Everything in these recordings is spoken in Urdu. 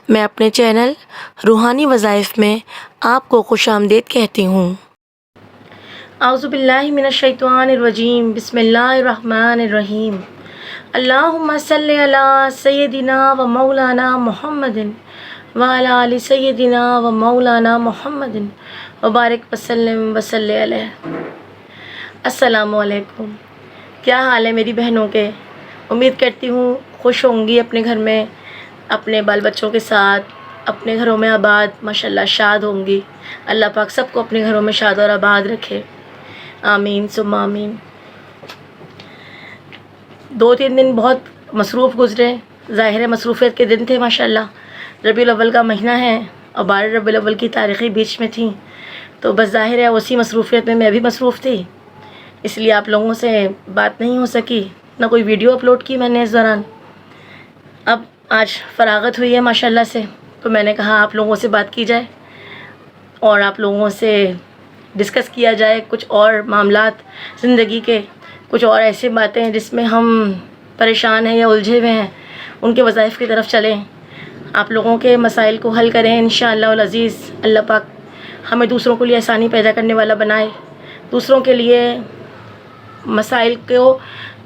میں اپنے چینل روحانی وظائف میں آپ کو خوش آمدید کہتی ہوں۔ اعوذ باللہ من الشیطان الرجیم، بسم اللہ الرحمن الرحیم۔ اللہم صلی علی سیدنا و مولانا محمد وعلی آل سیدنا و مولانا محمد وبارک وسلم وصلی علیہ۔ السلام علیکم، کیا حال ہے میری بہنوں کے؟ امید کرتی ہوں خوش ہوں گی اپنے گھر میں، اپنے بال بچوں کے ساتھ، اپنے گھروں میں آباد ماشاءاللہ شاد ہوں گی۔ اللہ پاک سب کو اپنے گھروں میں شاد اور آباد رکھے، آمین ثم آمین۔ 2-3 دن بہت مصروف گزرے، ظاہر مصروفیت کے دن تھے ماشاءاللہ۔ ربیع الاول کا مہینہ ہے اور 12 ربیع الاول کی تاریخیں بیچ میں تھیں، تو بس ظاہر ہے اسی مصروفیت میں بھی مصروف تھی، اس لیے آپ لوگوں سے بات نہیں ہو سکی، نہ کوئی ویڈیو اپلوڈ کی میں نے اس دوران۔ اب آج فراغت ہوئی ہے ماشاءاللہ سے، تو میں نے کہا آپ لوگوں سے بات کی جائے اور آپ لوگوں سے ڈسکس کیا جائے کچھ اور معاملات زندگی کے، کچھ اور ایسی باتیں جس میں ہم پریشان ہیں یا الجھے ہوئے ہیں، ان کے وظائف کی طرف چلیں، آپ لوگوں کے مسائل کو حل کریں انشاءاللہ العزیز۔ اللہ پاک ہمیں دوسروں کے لیے آسانی پیدا کرنے والا بنائے، دوسروں کے لیے مسائل کو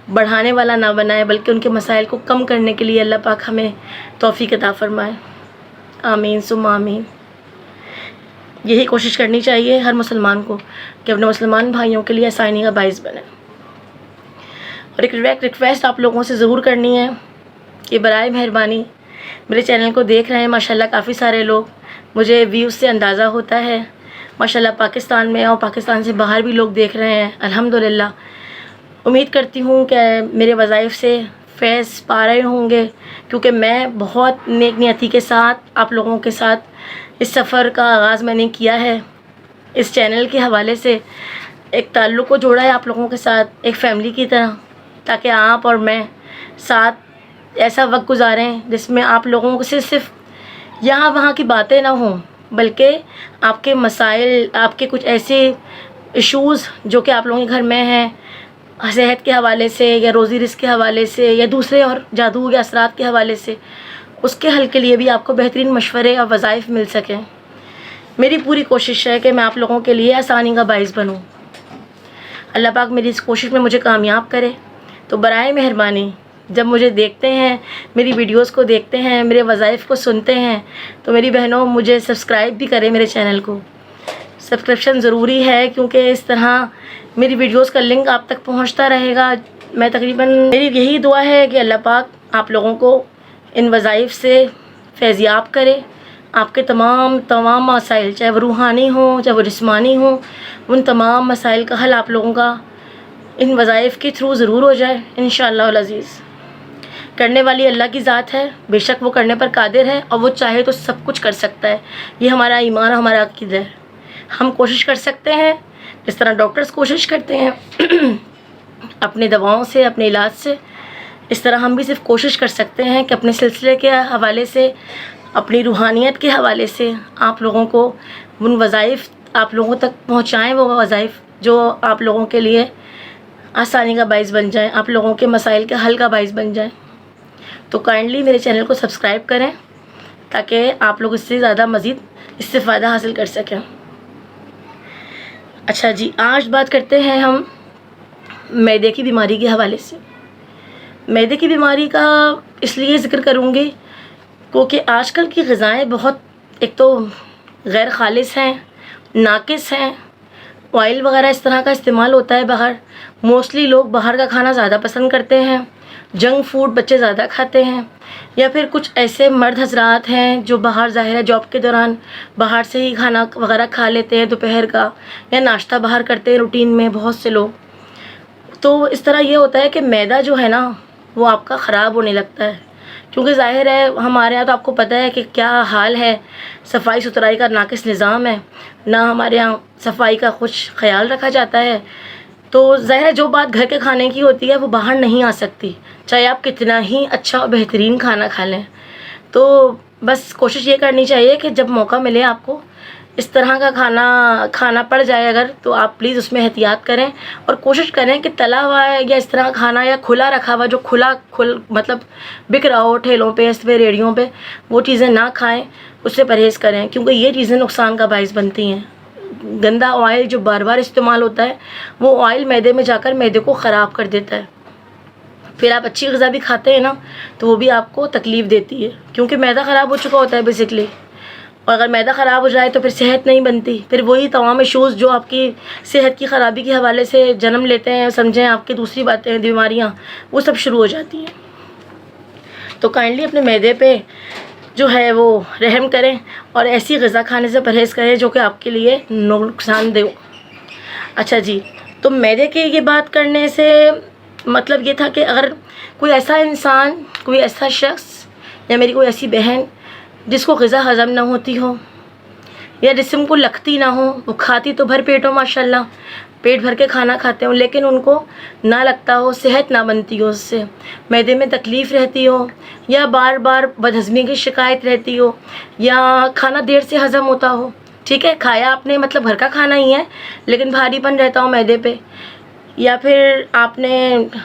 بڑھانے والا نہ بنائے، بلکہ ان کے مسائل کو کم کرنے کے لیے اللہ پاک ہمیں توفیق عطا فرمائے، آمین ثم آمین۔ یہی کوشش کرنی چاہیے ہر مسلمان کو کہ اپنے مسلمان بھائیوں کے لیے آسانی کا باعث بنے۔ اور ایک ریکویسٹ آپ لوگوں سے ضرور کرنی ہے کہ برائے مہربانی میرے چینل کو دیکھ رہے ہیں ماشاءاللہ کافی سارے لوگ، مجھے ویوز سے اندازہ ہوتا ہے ماشاءاللہ پاکستان میں اور پاکستان سے باہر بھی لوگ دیکھ رہے ہیں الحمدللہ۔ امید کرتی ہوں کہ میرے وظائف سے فیض پا رہے ہوں گے، کیونکہ میں بہت نیک نیتی کے ساتھ آپ لوگوں کے ساتھ اس سفر کا آغاز میں نے کیا ہے۔ اس چینل کے حوالے سے ایک تعلق کو جوڑا ہے آپ لوگوں کے ساتھ ایک فیملی کی طرح، تاکہ آپ اور میں ساتھ ایسا وقت گزاریں جس میں آپ لوگوں سے صرف یہاں وہاں کی باتیں نہ ہوں، بلکہ آپ کے مسائل، آپ کے کچھ ایسے ایشوز جو کہ آپ لوگوں کے گھر میں ہیں، صحت کے حوالے سے یا روزی رزق کے حوالے سے یا دوسرے اور جادو یا اثرات کے حوالے سے، اس کے حل کے لیے بھی آپ کو بہترین مشورے اور وظائف مل سکیں۔ میری پوری کوشش ہے کہ میں آپ لوگوں کے لیے آسانی کا باعث بنوں۔ اللہ پاک میری اس کوشش میں مجھے کامیاب کرے۔ تو برائے مہربانی جب مجھے دیکھتے ہیں، میری ویڈیوز کو دیکھتے ہیں، میرے وظائف کو سنتے ہیں، تو میری بہنوں مجھے سبسکرائب بھی کریں میرے چینل کو۔ سبسکرپشن ضروری ہے، کیونکہ اس طرح میری ویڈیوز کا لنک آپ تک پہنچتا رہے گا۔ میں تقریباً میری یہی دعا ہے کہ اللہ پاک آپ لوگوں کو ان وظائف سے فیضیاب کرے، آپ کے تمام مسائل، چاہے وہ روحانی ہوں چاہے وہ جسمانی ہوں، ان تمام مسائل کا حل آپ لوگوں کا ان وظائف کے تھرو ضرور ہو جائے انشاءاللہ العزیز۔ کرنے والی اللہ کی ذات ہے، بے شک وہ کرنے پر قادر ہے، اور وہ چاہے تو سب کچھ کر سکتا ہے۔ یہ ہمارا ایمان اور ہمارا عقیدہ ہے۔ ہم کوشش کر سکتے ہیں جس طرح ڈاکٹرز کوشش کرتے ہیں اپنے دواؤں سے، اپنے علاج سے، اس طرح ہم بھی صرف کوشش کر سکتے ہیں کہ اپنے سلسلے کے حوالے سے، اپنی روحانیت کے حوالے سے آپ لوگوں کو ان وظائف آپ لوگوں تک پہنچائیں، وہ وظائف جو آپ لوگوں کے لیے آسانی کا باعث بن جائیں، آپ لوگوں کے مسائل کے حل کا باعث بن جائیں۔ تو کائنڈلی میرے چینل کو سبسکرائب کریں تاکہ آپ لوگ اس سے زیادہ مزید استفادہ حاصل کر سکیں۔ اچھا جی، آج بات کرتے ہیں ہم معدے کی بیماری کے حوالے سے۔ معدے کی بیماری کا اس لیے ذکر کروں گی کیونکہ آج کل کی غذائیں بہت ایک تو غیر خالص ہیں، ناقص ہیں، آئل وغیرہ اس طرح کا استعمال ہوتا ہے باہر، موسٹلی لوگ باہر کا کھانا زیادہ پسند کرتے ہیں، جنک فوڈ بچے زیادہ کھاتے ہیں، یا پھر کچھ ایسے مرد حضرات ہیں جو باہر ظاہر ہے جاب کے دوران باہر سے ہی کھانا وغیرہ کھا لیتے ہیں دوپہر کا، یا ناشتہ باہر کرتے ہیں روٹین میں بہت سے لوگ۔ تو اس طرح یہ ہوتا ہے کہ معدہ جو ہے نا وہ آپ کا خراب ہونے لگتا ہے، کیونکہ ظاہر ہے ہمارے یہاں تو آپ کو پتہ ہے کہ کیا حال ہے، صفائی ستھرائی کا ناقص نظام ہے، نہ ہمارے یہاں صفائی کا کچھ خیال رکھا جاتا ہے، تو ظاہر ہے جو بات گھر کے کھانے کی ہوتی ہے وہ باہر نہیں آ سکتی، چاہے آپ کتنا ہی اچھا اور بہترین کھانا کھا لیں۔ تو بس کوشش یہ کرنی چاہیے کہ جب موقع ملے آپ کو اس طرح کا کھانا پڑ جائے اگر، تو آپ پلیز اس میں احتیاط کریں، اور کوشش کریں کہ تلا ہوا یا اس طرح کا کھانا یا کھلا رکھا ہوا جو مطلب بک رہا ہو ٹھیلوں پہ، اس پہ ریڑھیوں پہ، وہ چیزیں نہ کھائیں، اس سے پرہیز کریں، کیونکہ یہ چیزیں نقصان کا باعث بنتی ہیں۔ گندا آئل جو بار بار استعمال ہوتا ہے، وہ آئل معدے میں جا کر معدے کو خراب کر دیتا ہے۔ پھر آپ اچھی غذا بھی کھاتے ہیں نا، تو وہ بھی آپ کو تکلیف دیتی ہے، کیونکہ معدہ خراب ہو چکا ہوتا ہے بیسکلی، اور اگر معدہ خراب ہو جائے تو پھر صحت نہیں بنتی، پھر وہی تمام ایشوز جو آپ کی صحت کی خرابی کے حوالے سے جنم لیتے ہیں، سمجھیں آپ کی دوسری باتیں، بیماریاں، وہ سب شروع ہو جاتی ہیں۔ تو کائنڈلی اپنے معدے پہ جو ہے وہ رحم کریں، اور ایسی غذا کھانے سے پرہیز کریں جو کہ آپ کے لیے نقصان دہ ہو۔ اچھا جی، تو معدے کی یہ بات کرنے سے مطلب یہ تھا کہ اگر کوئی ایسا انسان، کوئی ایسا شخص، یا میری کوئی ایسی بہن جس کو غذا ہضم نہ ہوتی ہو، یا جسم کو لگتی نہ ہو، وہ کھاتی تو بھر پیٹ ہو ماشاء اللہ، پیٹ بھر کے کھانا کھاتے ہوں، لیکن ان کو نہ لگتا ہو، صحت نہ بنتی ہو، اس سے معدے میں تکلیف رہتی ہو، یا بار بار بدہضمی کی شکایت رہتی ہو، یا کھانا دیر سے ہضم ہوتا ہو، ٹھیک ہے، کھایا آپ نے مطلب گھر کا کھانا ہی ہے لیکن بھاری پن رہتا ہو معدے پہ، یا پھر آپ نے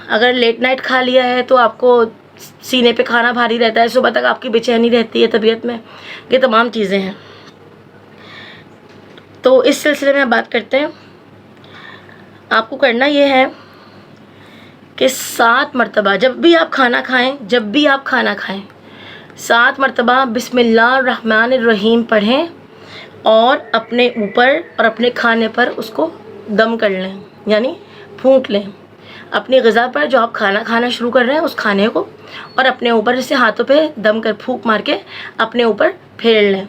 اگر لیٹ نائٹ کھا لیا ہے تو آپ کو سینے پہ کھانا بھاری رہتا ہے، صبح تک آپ کی بے چینی رہتی ہے طبیعت میں، یہ تمام چیزیں ہیں۔ تو اس سلسلے میں بات کرتے ہیں، آپ کو کرنا یہ ہے کہ 7 مرتبہ جب بھی آپ کھانا کھائیں 7 مرتبہ بسم اللہ الرحمن الرحیم پڑھیں، اور اپنے اوپر اور اپنے کھانے پر اس کو دم کر لیں، یعنی پھونک لیں، اپنی غذا پر جو آپ کھانا شروع کر رہے ہیں اس کھانے کو، اور اپنے اوپر جیسے ہاتھوں پہ دم کر پھونک مار کے اپنے اوپر پھیر لیں،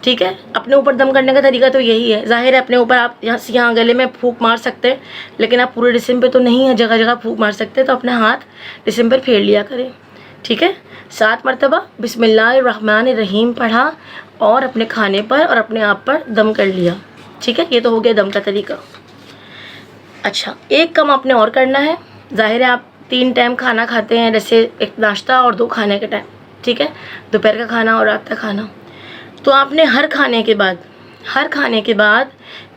ٹھیک ہے۔ اپنے اوپر دم کرنے کا طریقہ تو یہی ہے، ظاہر ہے اپنے اوپر آپ یہاں گلے میں پھونک مار سکتے ہیں، لیکن آپ پورے جسم پہ تو نہیں ہے، جگہ جگہ پھونک مار سکتے، تو اپنے ہاتھ جسم پر پھیر لیا کریں، ٹھیک ہے۔ 7 مرتبہ بسم اللہ الرحمن الرحیم پڑھا، اور اپنے کھانے پر اور اپنے آپ پر دم کر لیا، ٹھیک ہے۔ یہ تو ہو گیا دم کا طریقہ۔ اچھا، ایک کام آپ نے اور کرنا ہے، ظاہر ہے آپ 3 ٹائم کھانا کھاتے ہیں، جیسے ایک ناشتہ اور 2 کھانے کے ٹائم، ٹھیک ہے، دوپہر کا کھانا اور رات کا کھانا، تو آپ نے ہر کھانے کے بعد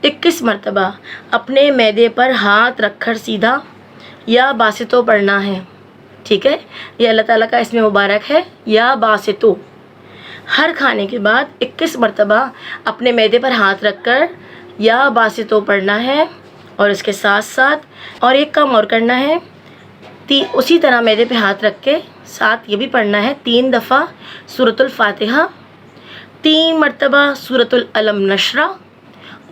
21 مرتبہ اپنے معدے پر ہاتھ رکھ کر سیدھا یا باسطو پڑھنا ہے، ٹھیک ہے۔ یہ اللہ تعالیٰ کا اسم مبارک ہے، یا باسطو۔ ہر کھانے کے بعد 21 مرتبہ اپنے معدے پر ہاتھ رکھ کر یا باسطو پڑھنا ہے، اور اس کے ساتھ ساتھ اور ایک کام اور کرنا ہے، اسی طرح معدے پہ ہاتھ رکھ کے ساتھ یہ بھی پڑھنا ہے 3 دفعہ سورۃ الفاتحہ، 3 مرتبہ سورۃ العلم نشرہ،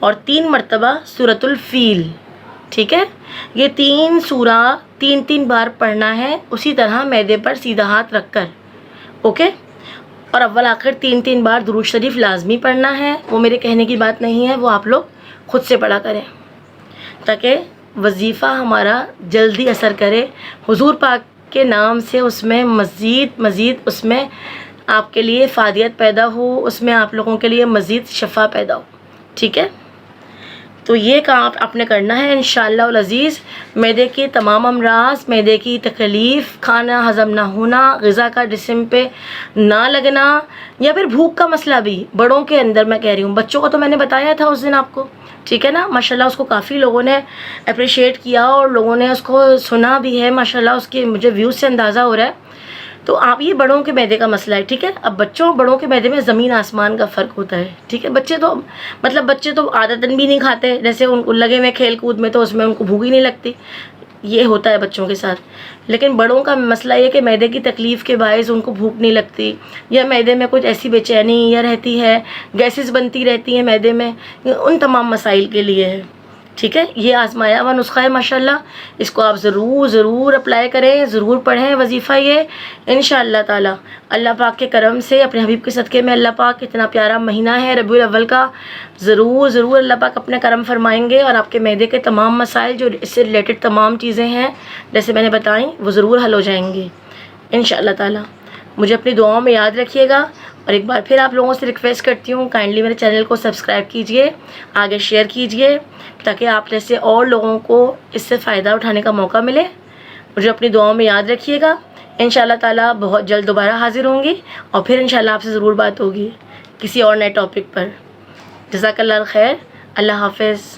اور 3 مرتبہ سورۃ الفیل، ٹھیک ہے۔ یہ 3 سورہ 3 بار پڑھنا ہے، اسی طرح معدے پر سیدھا ہاتھ رکھ کر، اوکے۔ اور اول آخر 3 بار درود شریف لازمی پڑھنا ہے، وہ میرے کہنے کی بات نہیں ہے، وہ آپ لوگ خود سے پڑھا کریں، تاکہ وظیفہ ہمارا جلدی اثر کرے، حضور پاک کے نام سے اس میں مزید اس میں آپ کے لیے فادیت پیدا ہو، اس میں آپ لوگوں کے لیے مزید شفا پیدا ہو، ٹھیک ہے۔ تو یہ کام آپ نے کرنا ہے انشاءاللہ العزیز۔ معدے کے تمام امراض، معدے کی تکلیف، کھانا ہضم نہ ہونا، غذا کا جسم پہ نہ لگنا، یا پھر بھوک کا مسئلہ بھی بڑوں کے اندر، میں کہہ رہی ہوں، بچوں کو تو میں نے بتایا تھا اس دن آپ کو، ٹھیک ہے نا، ماشاءاللہ اس کو کافی لوگوں نے اپریشیٹ کیا، اور لوگوں نے اس کو سنا بھی ہے، ماشاءاللہ اس کے مجھے ویوز سے اندازہ ہو رہا ہے۔ تو آپ یہ بڑوں کے معدے کا مسئلہ ہے، ٹھیک ہے۔ اب بڑوں کے معدے میں زمین آسمان کا فرق ہوتا ہے، ٹھیک ہے۔ بچے تو عادتاً بھی نہیں کھاتے، جیسے ان کو لگے ہوئے کھیل کود میں، تو اس میں ان کو بھوک ہی نہیں لگتی، یہ ہوتا ہے بچوں کے ساتھ۔ لیکن بڑوں کا مسئلہ یہ کہ معدے کی تکلیف کے باعث ان کو بھوک نہیں لگتی، یا معدے میں کچھ ایسی بے چینی یا رہتی ہے، گیسز بنتی رہتی ہیں معدے میں، ان تمام مسائل کے لیے ہے، ٹھیک ہے۔ یہ آزمایا ہوا نسخہ ہے ماشاءاللہ، اس کو آپ ضرور اپلائی کریں، ضرور پڑھیں وظیفہ یہ انشاءاللہ تعالی۔ اللہ پاک کے کرم سے، اپنے حبیب کے صدقے میں، اللہ پاک اتنا پیارا مہینہ ہے ربیع الاول کا، ضرور اللہ پاک اپنے کرم فرمائیں گے، اور آپ کے معدے کے تمام مسائل جو اس سے ریلیٹڈ تمام چیزیں ہیں جیسے میں نے بتائیں، وہ ضرور حل ہو جائیں گے انشاءاللہ تعالی۔ مجھے اپنی دعاؤں میں یاد رکھیے گا، اور ایک بار پھر آپ لوگوں سے ریکویسٹ کرتی ہوں، کائنڈلی میرے چینل کو سبسکرائب کیجئے، آگے شیئر کیجئے، تاکہ آپ جیسے اور لوگوں کو اس سے فائدہ اٹھانے کا موقع ملے۔ مجھے اپنی دعاؤں میں یاد رکھیے گا، انشاءاللہ تعالیٰ بہت جلد دوبارہ حاضر ہوں گی، اور پھر انشاءاللہ آپ سے ضرور بات ہوگی کسی اور نئے ٹاپک پر۔ جزاک اللہ خیر. اللہ حافظ.